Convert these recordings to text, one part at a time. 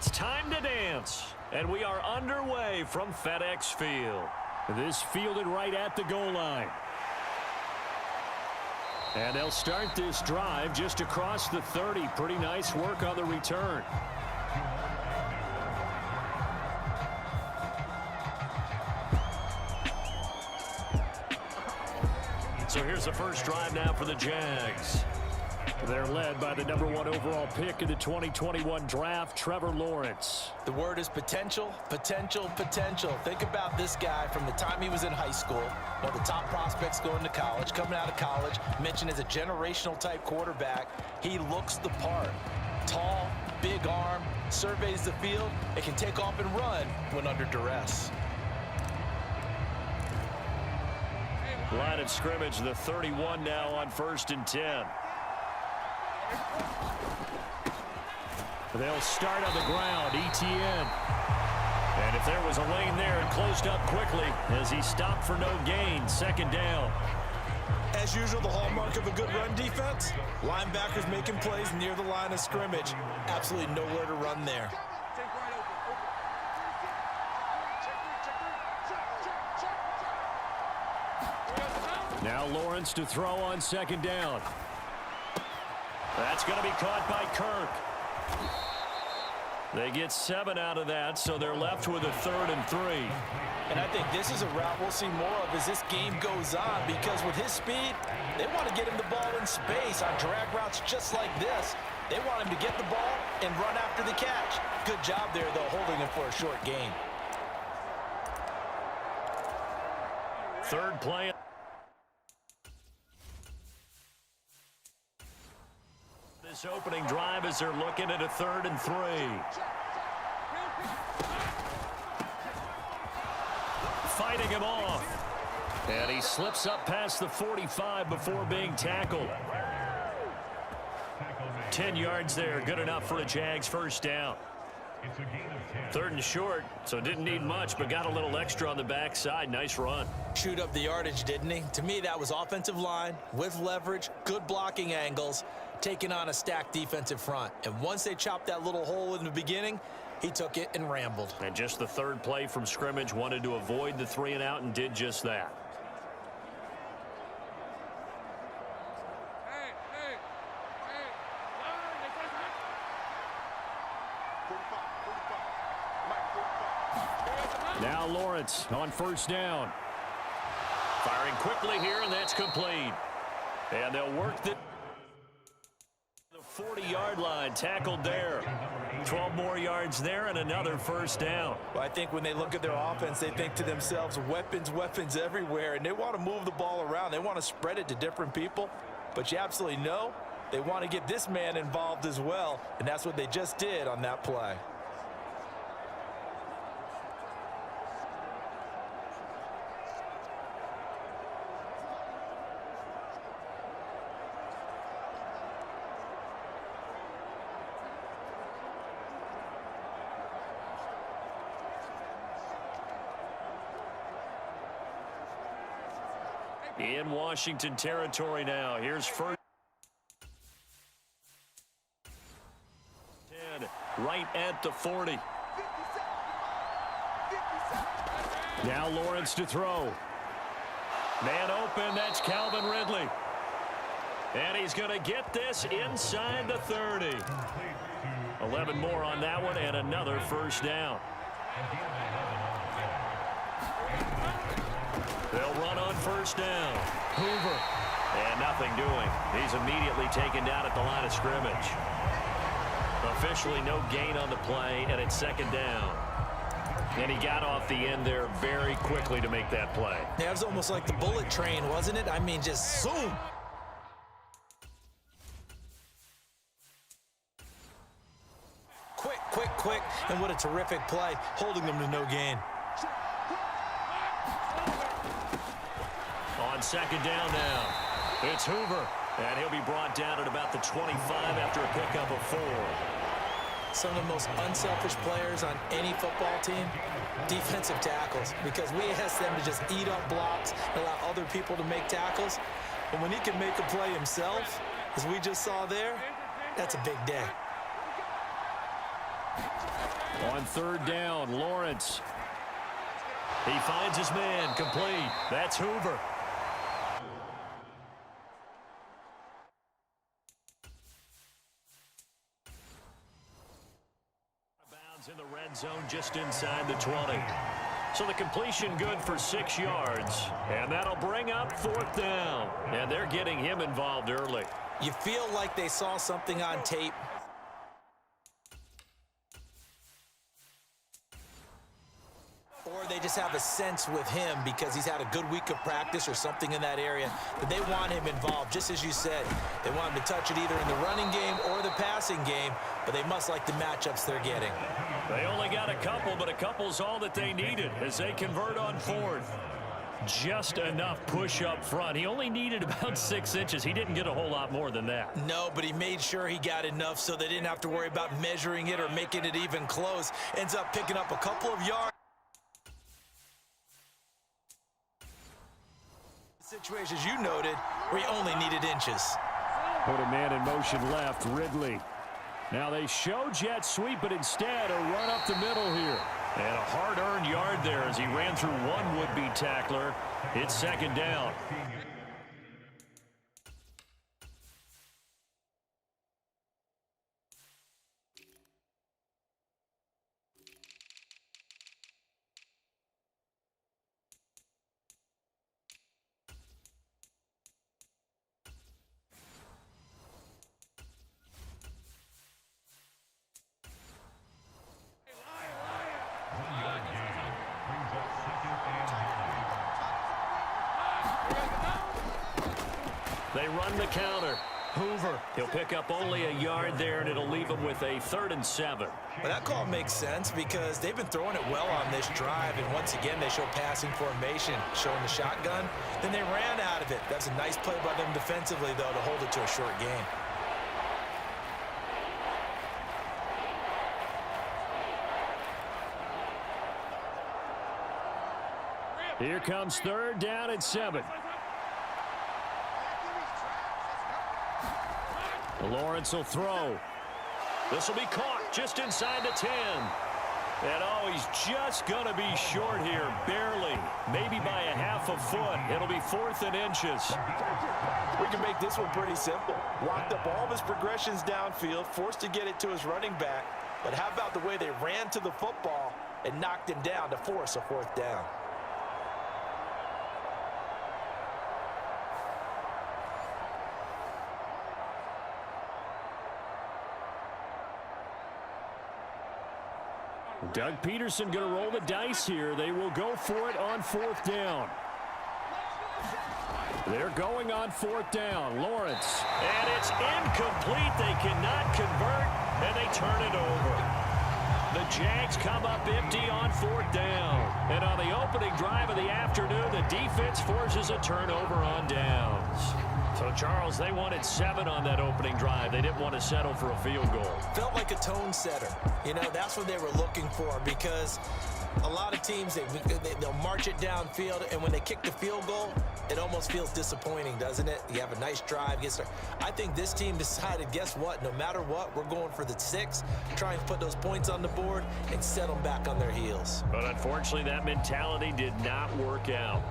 it's time to dance. And we are underway from FedEx Field. This fielded right at the goal line. And they'll start this drive just across the 30. Pretty nice work on the return. So here's the first drive now for the Jags. They're led by the #1 overall pick in the 2021 draft, Trevor Lawrence. The word is potential, potential, potential. Think about this guy from the time he was in high school, one of the top prospects going to college, coming out of college, mentioned as a generational type quarterback. He looks the part. Tall, big arm, surveys the field, and can take off and run when under duress. Line of scrimmage, the 31 now on 1st and 10. They'll start on the ground, ETN. And if there was a lane there, it closed up quickly as he stopped for no gain. 2nd down. As usual, the hallmark of a good run defense, linebackers making plays near the line of scrimmage. Absolutely nowhere to run there. Now Lawrence to throw on 2nd down. That's going to be caught by Kirk. They get 7 out of that, so they're left with a 3rd and 3. And I think this is a route we'll see more of as this game goes on, because with his speed, they want to get him the ball in space on drag routes just like this. They want him to get the ball and run after the catch. Good job there, though, holding him for a short gain. 3rd play. This opening drive as they're looking at a 3rd and 3. Fighting him off. And he slips up past the 45 before being tackled. 10 yards there, good enough for a Jags 1st down. 3rd and short, so didn't need much, but got a little extra on the backside. Nice run. Chewed up the yardage, didn't he? To me, that was offensive line with leverage, good blocking angles, taking on a stacked defensive front. And once they chopped that little hole in the beginning, he took it and rambled. And just the 3rd play from scrimmage, wanted to avoid the 3 and out and did just that. Now Lawrence on 1st down. Firing quickly here, and that's complete. And they'll work the 40-yard line, tackled there. 12 more yards there and another 1st down. Well, I think when they look at their offense, they think to themselves, weapons, weapons everywhere, and they want to move the ball around. They want to spread it to different people, but you absolutely know they want to get this man involved as well, and that's what they just did on that play. In Washington territory now. Here's 1st. 10, right at the 40. Now Lawrence to throw. Man open, that's Calvin Ridley. And he's going to get this inside the 30. 11 more on that one and another 1st down. They'll run on 1st down. Hoover. And nothing doing. He's immediately taken down at the line of scrimmage. Officially no gain on the play, and it's 2nd down. And he got off the end there very quickly to make that play. Yeah, it was almost like the bullet train, wasn't it? I mean, just zoom. Quick, quick, quick. And what a terrific play, holding them to no gain. On 2nd down now, it's Hoover, and he'll be brought down at about the 25 after a pickup of 4. Some of the most unselfish players on any football team, defensive tackles, because we ask them to just eat up blocks, allow other people to make tackles. But when he can make a play himself, as we just saw there, that's a big day. On third down, Lawrence. He finds his man, complete. That's Hoover. Bounds in the red zone just inside the 20. So the completion good for 6 yards. And that'll bring up fourth down. And they're getting him involved early. You feel like they saw something on tape. Or they just have a sense with him because he's had a good week of practice or something in that area that they want him involved. Just as you said, they want him to touch it either in the running game or the passing game, but they must like the matchups they're getting. They only got a couple, but a couple's all that they needed as they convert on fourth. Just enough push up front. He only needed about 6 inches. He didn't get a whole lot more than that. No, but he made sure he got enough so they didn't have to worry about measuring it or making it even close. Ends up picking up a couple of yards. Situations you noted where he only needed inches. Put a man in motion left, Ridley. Now they show jet sweep, but instead a run up the middle here. And a hard-earned yard there as he ran through one would-be tackler. It's second down. They run the counter. Hoover, he'll pick up only a yard there, and it'll leave him with a 3rd and 7. Well, that call makes sense because they've been throwing it well on this drive, and once again, they show passing formation, showing the shotgun. Then they ran out of it. That's a nice play by them defensively, though, to hold it to a short gain. Here comes 3rd down and 7. Lawrence will throw. This will be caught just inside the 10. And oh, he's just going to be short here, barely, maybe by a half a foot. It'll be 4th and inches. We can make this one pretty simple. Locked up all of his progressions downfield, forced to get it to his running back. But how about the way they ran to the football and knocked him down to force a 4th down? Doug Peterson going to roll the dice here. They will go for it on 4th down. They're going on 4th down. Lawrence. And it's incomplete. They cannot convert, and they turn it over. The Jags come up empty on 4th down. And on the opening drive of the afternoon, the defense forces a turnover on downs. So, Charles, they wanted 7 on that opening drive. They didn't want to settle for a field goal. Felt like a tone setter. You know, that's what they were looking for because a lot of teams, they'll march it downfield, and when they kick the field goal, it almost feels disappointing, doesn't it? You have a nice drive. I think this team decided, guess what? No matter what, we're going for the 6, trying to put those points on the board and set them back on their heels. But unfortunately, that mentality did not work out.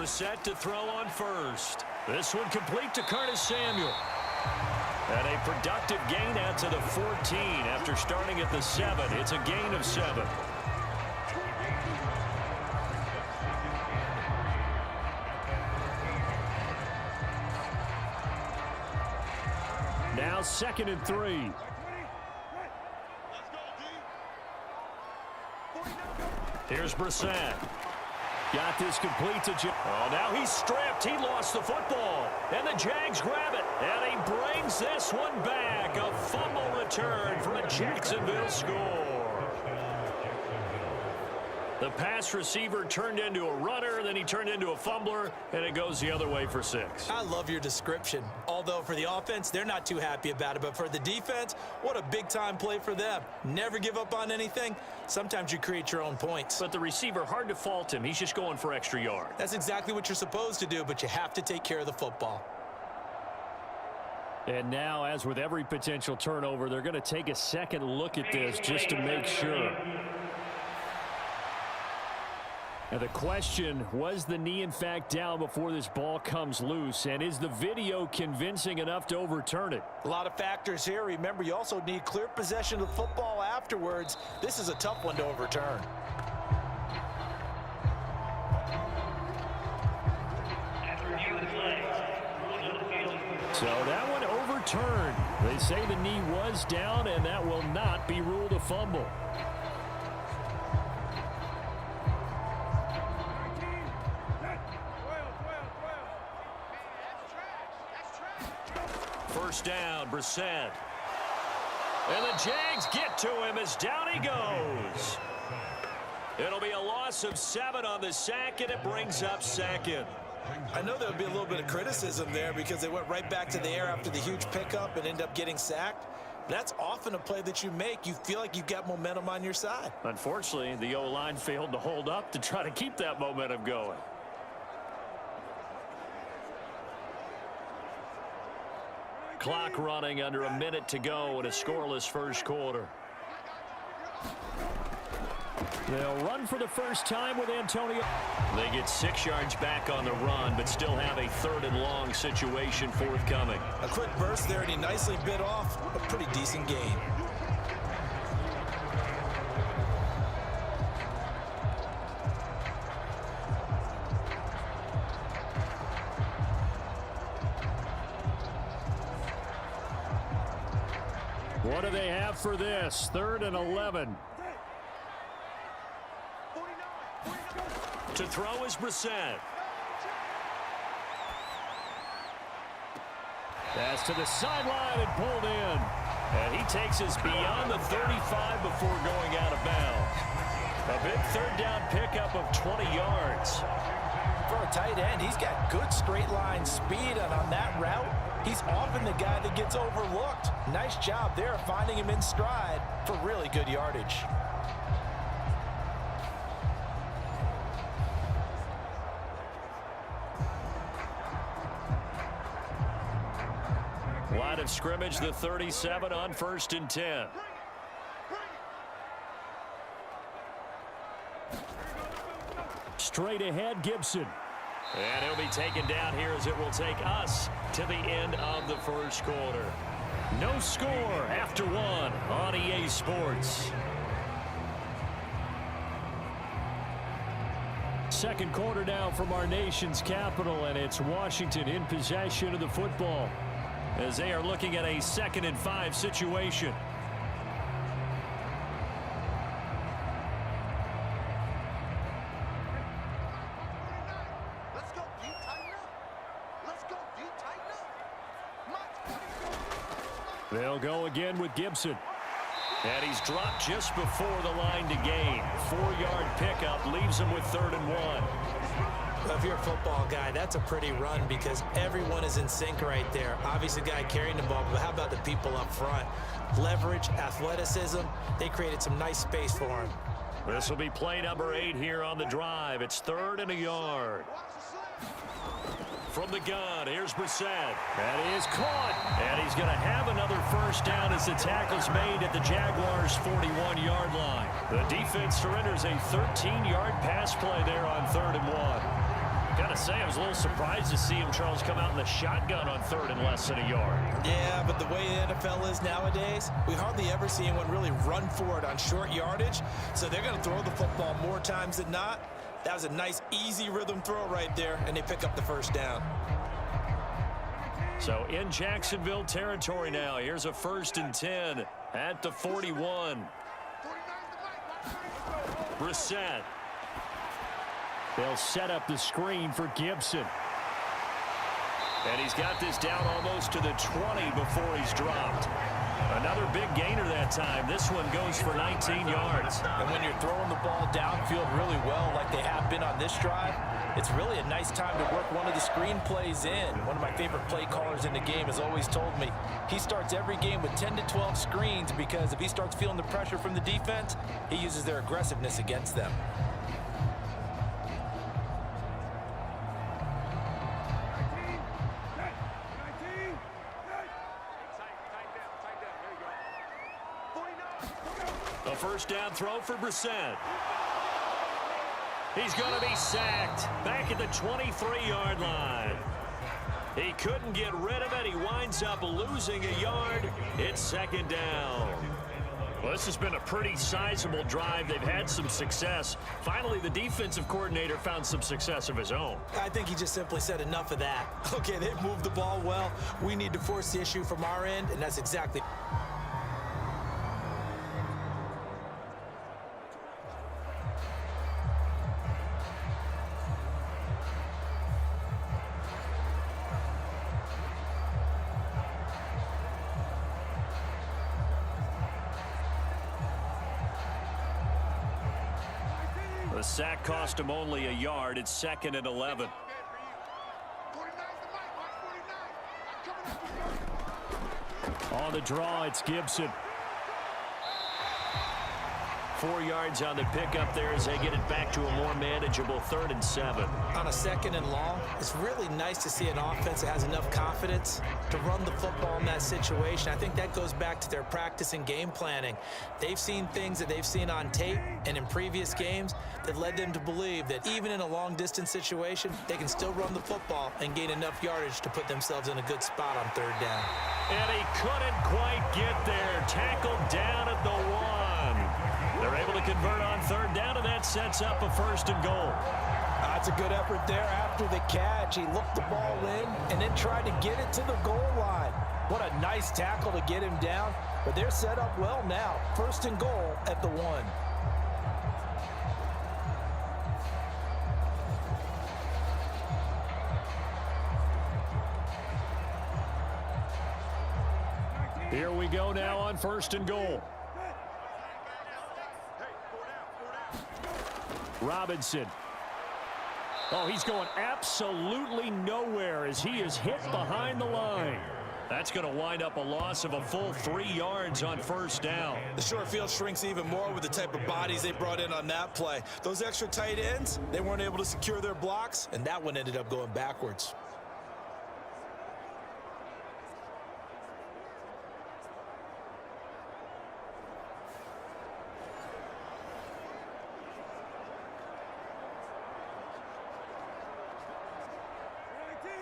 Set to throw on first. This one complete to Curtis Samuel. And a productive gain out to the 14 after starting at the 7. It's a gain of 7. Now 2nd and 3. Here's Brissett. Got this complete to Oh, now he's stripped. He lost the football. And the Jags grab it. And he brings this one back. A fumble return from a Jacksonville score. The pass receiver turned into a runner, then he turned into a fumbler, and it goes the other way for 6. I love your description. Although for the offense, they're not too happy about it. But for the defense, what a big-time play for them. Never give up on anything. Sometimes you create your own points. But the receiver, hard to fault him. He's just going for extra yard. That's exactly what you're supposed to do, but you have to take care of the football. And now, as with every potential turnover, they're going to take a second look at this just to make sure. Now the question, was the knee in fact down before this ball comes loose? And is the video convincing enough to overturn it? A lot of factors here. Remember, you also need clear possession of the football afterwards. This is a tough one to overturn. So that one overturned. They say the knee was down, and that will not be ruled a fumble. First down, Brissett. And the Jags get to him as down he goes. It'll be a loss of 7 on the sack, and it brings up second. I know there would be a little bit of criticism there because they went right back to the air after the huge pickup and ended up getting sacked. That's often a play that you make. You feel like you've got momentum on your side. Unfortunately, the O-line failed to hold up to try to keep that momentum going. Clock running, under a minute to go in a scoreless first quarter. They'll run for the first time with Antonio. They get 6 yards back on the run, but still have a 3rd and long situation forthcoming. A quick burst there, and he nicely bit off a pretty decent gain. What do they have for this? 3rd and 11. To throw is Brissett. Pass to the sideline and pulled in. And he takes us beyond the 35 before going out of bounds. A big 3rd down pickup of 20 yards. For a tight end, he's got good straight line speed, and on that route, he's often the guy that gets overlooked. Nice job there finding him in stride for really good yardage. Line of scrimmage, the 37 on 1st and 10. Straight ahead, Gibson. And he'll be taken down here as it will take us to the end of the first quarter. No score after 1 on EA Sports. Second quarter now from our nation's capital, and it's Washington in possession of the football as they are looking at a 2nd and 5 situation. They'll go again with Gibson. And he's dropped just before the line to gain. 4-yard pickup leaves him with 3rd and 1. Well, if you're a football guy, that's a pretty run because everyone is in sync right there. Obviously, the guy carrying the ball, but how about the people up front? Leverage, athleticism, they created some nice space for him. This will be play number 8 here on the drive. It's 3rd and a yard. From the gun, here's Brissett. That is caught. And he's going to have another first down as the tackle's made at the Jaguars' 41-yard line. The defense surrenders a 13-yard pass play there on 3rd and 1. Got to say, I was a little surprised to see him, Charles, come out in the shotgun on 3rd and less than a yard. Yeah, but the way the NFL is nowadays, we hardly ever see anyone really run for it on short yardage. So they're going to throw the football more times than not. That was a nice, easy rhythm throw right there, and they pick up the first down. So in Jacksonville territory now. Here's a 1st and 10 at the 41. Brissett. They'll set up the screen for Gibson. And he's got this down almost to the 20 before he's dropped. Another big gainer that time. This one goes for 19 yards. And when you're throwing the ball downfield really well like they have been on this drive, it's really a nice time to work one of the screen plays in. One of my favorite play callers in the game has always told me he starts every game with 10 to 12 screens because if he starts feeling the pressure from the defense, he uses their aggressiveness against them. A first down throw for Brissett. He's going to be sacked back at the 23-yard line. He couldn't get rid of it. He winds up losing a yard. It's second down. Well, this has been a pretty sizable drive. They've had some success. Finally, the defensive coordinator found some success of his own. I think he just simply said enough of that. Okay, they've moved the ball well. We need to force the issue from our end, and that's exactly. The sack cost him only a yard. It's second and 11. On the draw, it's Gibson. 4 yards on the pickup there as they get it back to a more manageable 3rd and 7. On a 2nd and long, it's really nice to see an offense that has enough confidence to run the football in that situation. I think that goes back to their practice and game planning. They've seen things that they've seen on tape and in previous games that led them to believe that even in a long-distance situation, they can still run the football and gain enough yardage to put themselves in a good spot on 3rd down. And he couldn't quite get there. Tackled down at the 1. They're able to convert on 3rd down, and that sets up a 1st and goal. That's a good effort there after the catch. He looked the ball in and then tried to get it to the goal line. What a nice tackle to get him down, but they're set up well now. 1st and goal at the 1. Here we go now on 1st and goal. Robinson. Oh, he's going absolutely nowhere as he is hit behind the line. That's going to wind up a loss of a full 3 yards on 1st down. The short field shrinks even more with the type of bodies they brought in on that play. Those extra tight ends, they weren't able to secure their blocks, and that one ended up going backwards.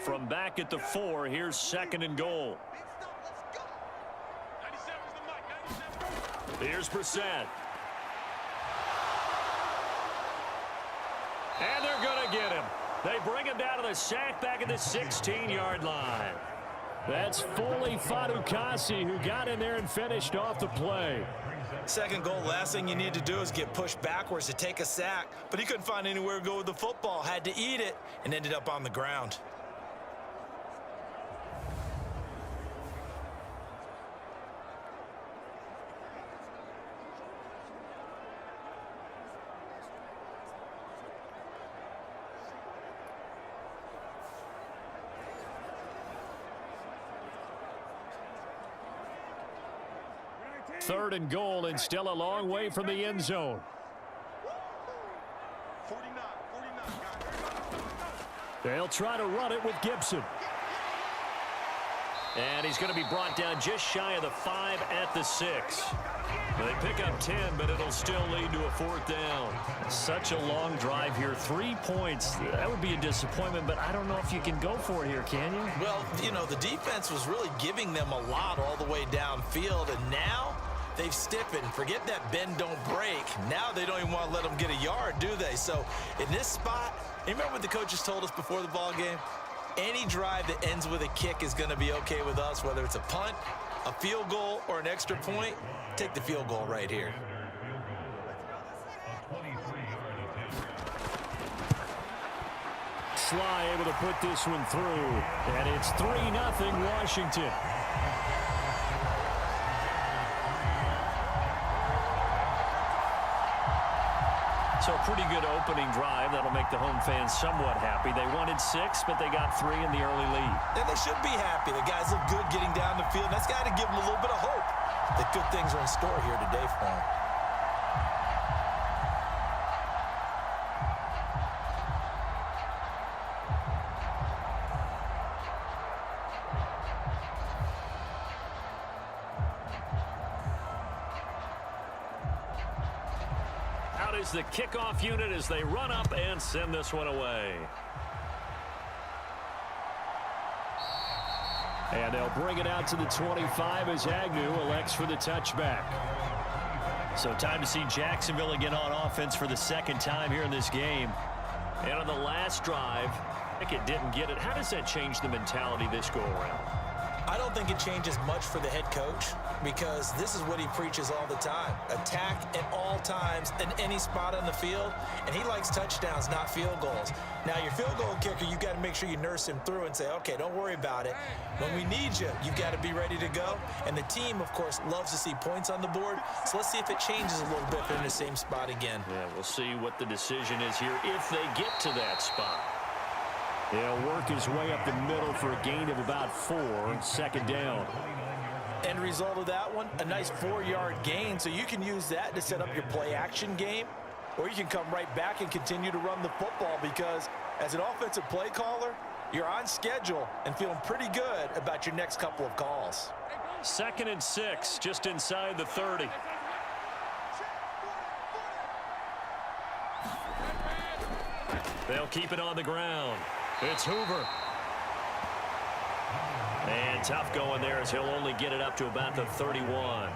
From back at the 4, here's 2nd and goal. Here's Brissett. And they're going to get him. They bring him down to the sack back at the 16-yard line. That's fully Fadukasi who got in there and finished off the play. 2nd goal, last thing you need to do is get pushed backwards to take a sack. But he couldn't find anywhere to go with the football, had to eat it, and ended up on the ground. Third and goal, and still a long way from the end zone. They'll try to run it with Gibson. And he's going to be brought down just shy of the 5 at the 6. They pick up 10, but it'll still lead to a 4th down. Such a long drive here. 3 points. That would be a disappointment, but I don't know if you can go for it here, can you? Well, you know, the defense was really giving them a lot all the way downfield, and now they've stiffened. Forget that bend, don't break. Now they don't even want to let them get a yard, do they? So in this spot, you remember what the coaches told us before the ball game? Any drive that ends with a kick is going to be okay with us, whether it's a punt, a field goal, or an extra point. Take the field goal right here. Sly able to put this one through. And it's 3-0 Washington. So a pretty good opening drive. That'll make the home fans somewhat happy. They wanted 6, but they got 3 in the early lead. And they should be happy. The guys look good getting down the field. That's got to give them a little bit of hope that good things are in store here today for them. Is the kickoff unit as they run up and send this one away. And they'll bring it out to the 25 as Agnew elects for the touchback. So time to see Jacksonville again on offense for the second time here in this game. And on the last drive, it didn't get it. How does that change the mentality this go around? I don't think it changes much for the head coach because this is what he preaches all the time. Attack at all times in any spot on the field, and he likes touchdowns, not field goals. Now, your field goal kicker, you've got to make sure you nurse him through and say, okay, don't worry about it. When we need you, you've got to be ready to go. And the team, of course, loves to see points on the board, so let's see if it changes a little bit if they're in the same spot again. Yeah, we'll see what the decision is here if they get to that spot. He'll work his way up the middle for a gain of about 4, second down. End result of that one, a nice 4-yard gain, so you can use that to set up your play-action game, or you can come right back and continue to run the football because as an offensive play caller, you're on schedule and feeling pretty good about your next couple of calls. 2nd and 6, just inside the 30. They'll keep it on the ground. It's Hoover. And tough going there as he'll only get it up to about the 31.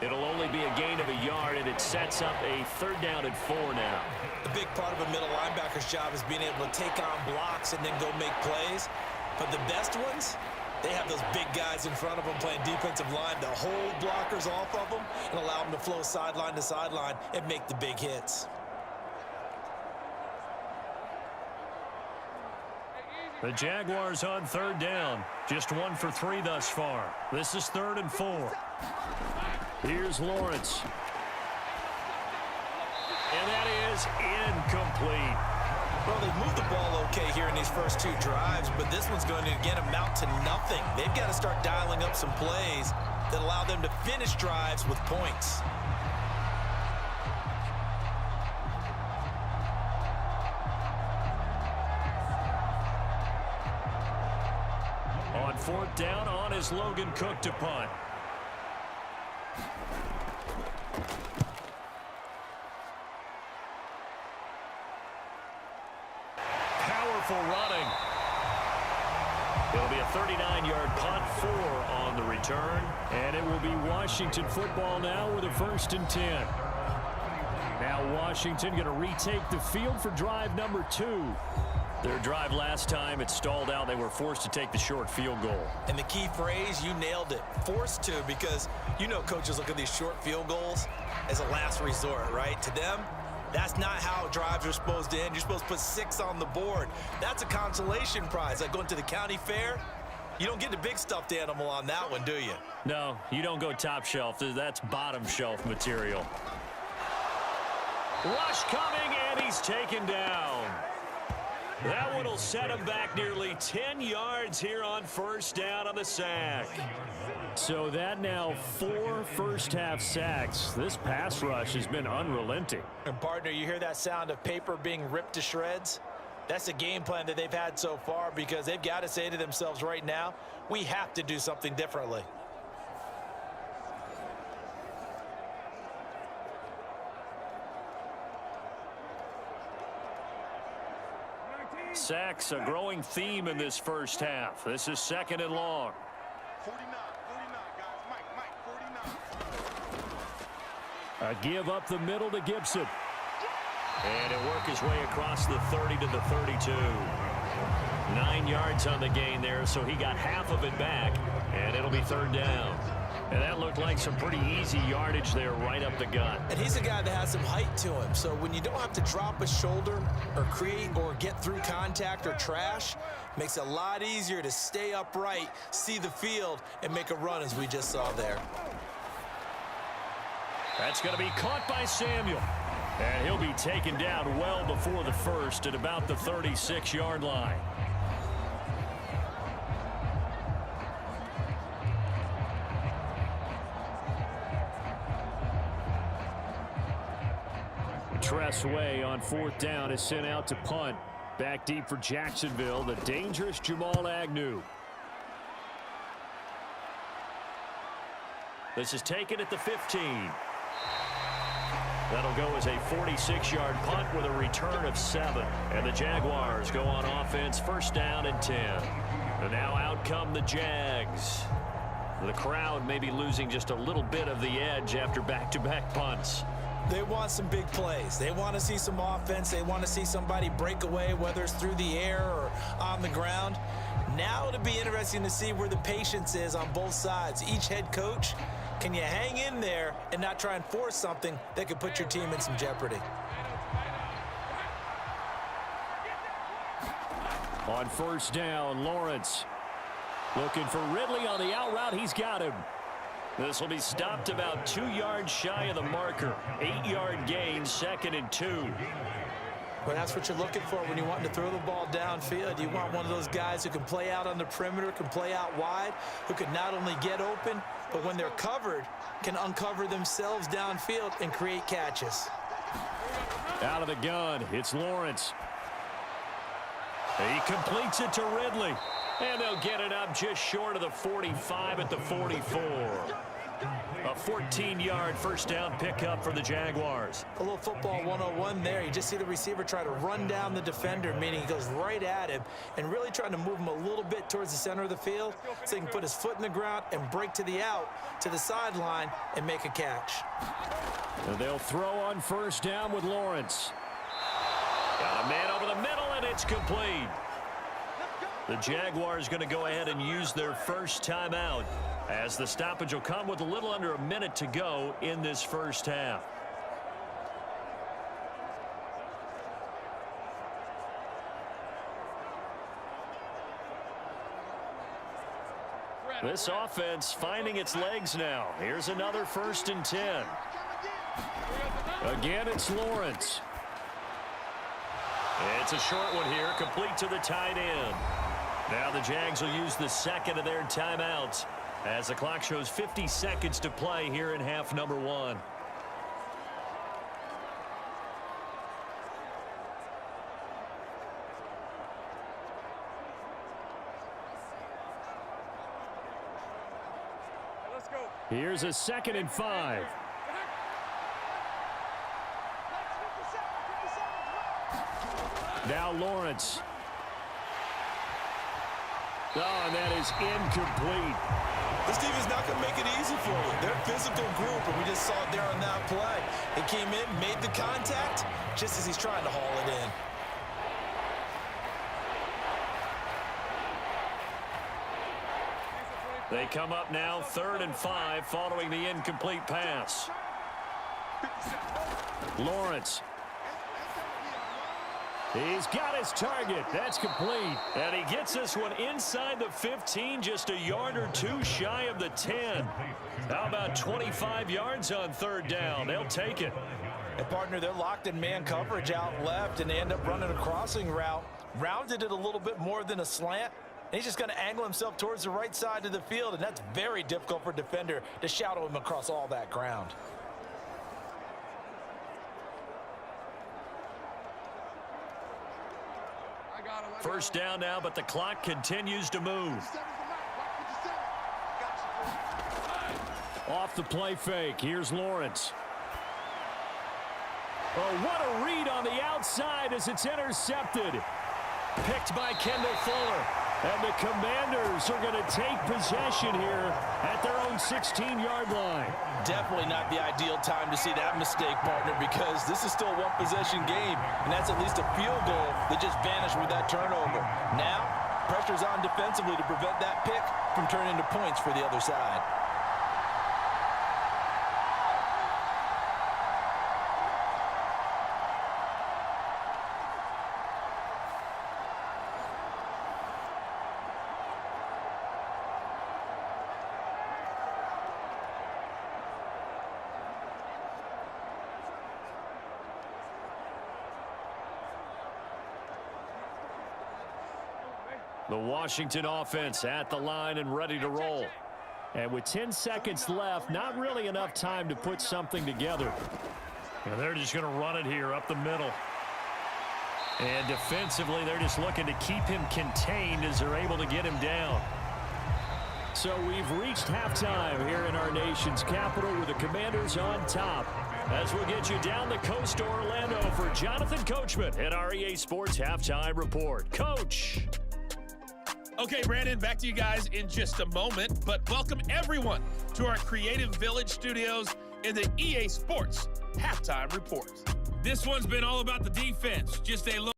It'll only be a gain of a yard, and it sets up a 3rd down and 4 now. The big part of a middle linebacker's job is being able to take on blocks and then go make plays. But the best ones, they have those big guys in front of them playing defensive line to hold blockers off of them and allow them to flow sideline to sideline and make the big hits. The Jaguars on 3rd down. Just 1 for 3 thus far. This is 3rd and 4. Here's Lawrence. And that is incomplete. Well, they've moved the ball okay here in these first 2 drives, but this one's going to, again, amount to nothing. They've got to start dialing up some plays that allow them to finish drives with points. On 4th down, on is Logan Cook to punt. Powerful running. It'll be a 39-yard punt, 4 on the return. And it will be Washington football now with a 1st and 10. Now Washington going to retake the field for drive number 2. Their drive last time, it stalled out. They were forced to take the short field goal. And the key phrase, you nailed it, forced to, because you know coaches look at these short field goals as a last resort, right? To them, that's not how drives are supposed to end. You're supposed to put 6 on the board. That's a consolation prize. Like going to the county fair, you don't get the big stuffed animal on that one, do you? No, you don't go top shelf. That's bottom shelf material. Rush coming, and he's taken down. That one will set him back nearly 10 yards here on 1st down on the sack. So that now 4 first-half sacks. This pass rush has been unrelenting. And, partner, you hear that sound of paper being ripped to shreds? That's the game plan that they've had so far because they've got to say to themselves right now, we have to do something differently. Sacks, a growing theme in this first half. This is 2nd and long. 49, guys. Mike, 49. A give up the middle to Gibson. And it'll work his way across the 30 to the 32. 9 yards on the gain there, so he got half of it back, and it'll be 3rd down. And that looked like some pretty easy yardage there right up the gut. And he's a guy that has some height to him. So when you don't have to drop a shoulder or create or get through contact or trash, makes it a lot easier to stay upright, see the field, and make a run as we just saw there. That's going to be caught by Samuel. And he'll be taken down well before the first at about the 36-yard line. Tressway on 4th down is sent out to punt. Back deep for Jacksonville, the dangerous Jamal Agnew. This is taken at the 15. That'll go as a 46-yard punt with a return of 7. And the Jaguars go on offense, 1st down and 10. And now out come the Jags. The crowd may be losing just a little bit of the edge after back-to-back punts. They want some big plays. They want to see some offense. They want to see somebody break away, whether it's through the air or on the ground. Now it'll be interesting to see where the patience is on both sides. Each head coach, can you hang in there and not try and force something that could put your team in some jeopardy? On 1st down, Lawrence looking for Ridley on the out route. He's got him. This will be stopped about 2 yards shy of the marker. 8-yard gain, 2nd and 2. Well, that's what you're looking for when you want to throw the ball downfield. You want one of those guys who can play out on the perimeter, can play out wide, who can not only get open, but when they're covered, can uncover themselves downfield and create catches. Out of the gun, it's Lawrence. He completes it to Ridley. And they'll get it up just short of the 45 at the 44. A 14-yard 1st down pickup for the Jaguars. A little football 101 there. You just see the receiver try to run down the defender, meaning he goes right at him and really trying to move him a little bit towards the center of the field so he can put his foot in the ground and break to the out, to the sideline, and make a catch. And they'll throw on 1st down with Lawrence. Got a man over the middle, and it's complete. The Jaguars going to go ahead and use their first timeout as the stoppage will come with a little under a minute to go in this 1st half. This offense finding its legs now. Here's another 1st and 10. Again, it's Lawrence. It's a short one here, complete to the tight end. Now the Jags will use the 2nd of their timeouts as the clock shows 50 seconds to play here in half number 1. Let's go. Here's a 2nd and 5. Now Lawrence. Oh, and that is incomplete. This team is not going to make it easy for you. They're a physical group, and we just saw it there on that play. He came in, made the contact, just as he's trying to haul it in. They come up now 3rd and 5 following the incomplete pass. Lawrence. He's got his target. That's complete. And he gets this one inside the 15, just a yard or 2 shy of the 10. How about 25 yards on 3rd down? They'll take it. And, partner, they're locked in man coverage out left, and they end up running a crossing route. Rounded it a little bit more than a slant. And he's just going to angle himself towards the right side of the field, and that's very difficult for a defender to shadow him across all that ground. First down now, but the clock continues to move. Off the play fake. Here's Lawrence. Oh, what a read on the outside as it's intercepted. Picked by Kendall Fuller. And the Commanders are going to take possession here at their own 16-yard line. Definitely not the ideal time to see that mistake, partner, because this is still a one-possession game, and that's at least a field goal that just vanished with that turnover. Now, pressure's on defensively to prevent that pick from turning into points for the other side. The Washington offense at the line and ready to roll. And with 10 seconds left, not really enough time to put something together. And they're just going to run it here up the middle. And defensively, they're just looking to keep him contained as they're able to get him down. So we've reached halftime here in our nation's capital with the Commanders on top. As we'll get you down the coast to Orlando for Jonathan Coachman at our EA Sports Halftime Report. Coach. Okay, Brandon, back to you guys in just a moment. But welcome everyone to our Creative Village studios in the EA Sports Halftime Report. This one's been all about the defense. Just a